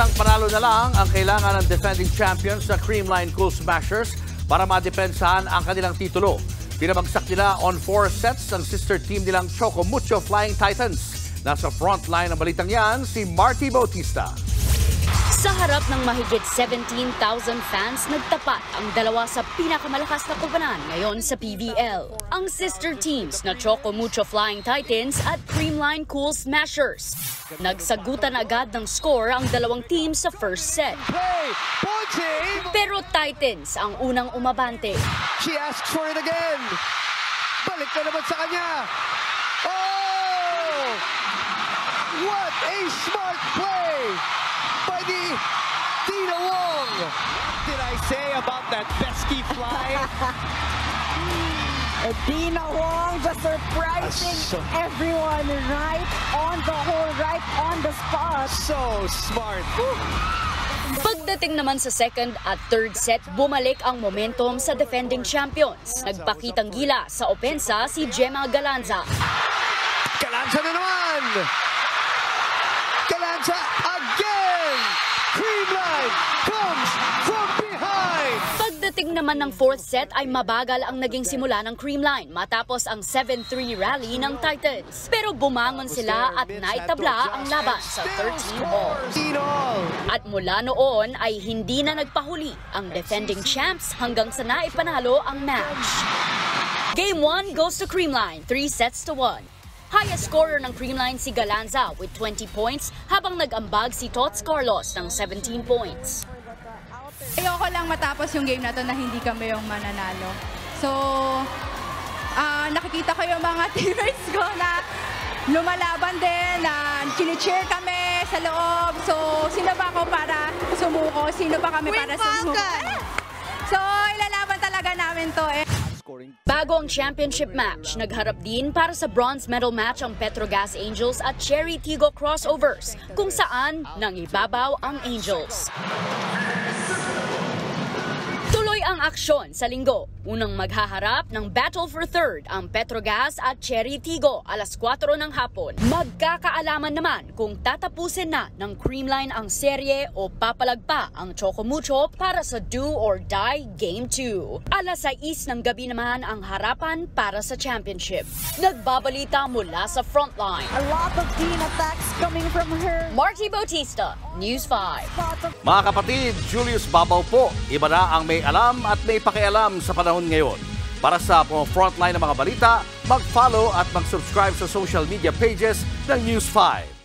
Isang panalo na lang ang kailangan ng defending champions sa Creamline Cool Smashers para madepensahan ang kanilang titulo. Pinabagsak nila on 4 sets ang sister team nilang Choco Mucho Flying Titans. Nasa frontline ng balitang yan, si Marty Bautista. Sa harap ng mahigit 17,000 fans, nagtapat ang dalawa sa pinakamalakas na kubanan ngayon sa PBL. Ang sister teams na Choco Mucho Flying Titans at Creamline Cool Smashers. Nagsagutan agad ng score ang dalawang teams sa first set. Pero Titans ang unang umabante. She asked for it again. Balik na naman sa kanya. Oh! What a smart play by the Tina Wong. Did I say about that pesky fly? Tina Wong just surprising everyone right on the hole, right on the spot. So smart. Pagdating naman sa second at third set, bumalik ang momentum sa defending champions. Nagpakitang gila sa opensa si Gemma Galanza. Galanza na naman! Galanza again! Creamline comes from behind! Pagdating naman ng fourth set ay mabagal ang naging simula ng Creamline matapos ang 7-3 rally ng Titans. Pero bumangon sila at naitabla ang laban sa 13-all. At mula noon ay hindi na nagpahuli ang defending champs hanggang sa naipanalo ang match. Game 1 goes to Creamline, 3-1. Highest scorer ng Creamline si Galanza with 20 points habang nag-ambag si Tots Carlos ng 17 points. Ayoko lang matapos yung game na to na hindi kami yung mananalo. So, nakikita ko yung mga teammates ko na lumalaban din, na chini-cheer kami sa loob. So, sino ba ako para sumuko? Sino ba kami para sumuko? So, ilalaban talaga namin to eh. Bago ang championship match, nagharap din para sa bronze medal match ang Petrogas Angels at Cherry Tigo Crossovers, kung saan nangibabaw ang Angels. Tuloy ang aksyon sa linggo. Unang maghaharap ng Battle for Third ang Petrogas at Cherry Tigo alas 4 ng hapon. Magkakaalaman naman kung tatapusin na ng Creamline ang serye o papalag pa ang Choco Mucho para sa Do or Die Game 2. Alas 6 ng gabi naman ang harapan para sa championship. Nagbabalita mula sa frontline. A lot of team attacks coming from her. Marty Bautista, News 5. Mga kapatid, Julius Babaw po. Iba na ang may alam at may pakialam sa panahon ngayon. Para sa frontline ng mga balita, mag-follow at mag-subscribe sa social media pages ng News 5.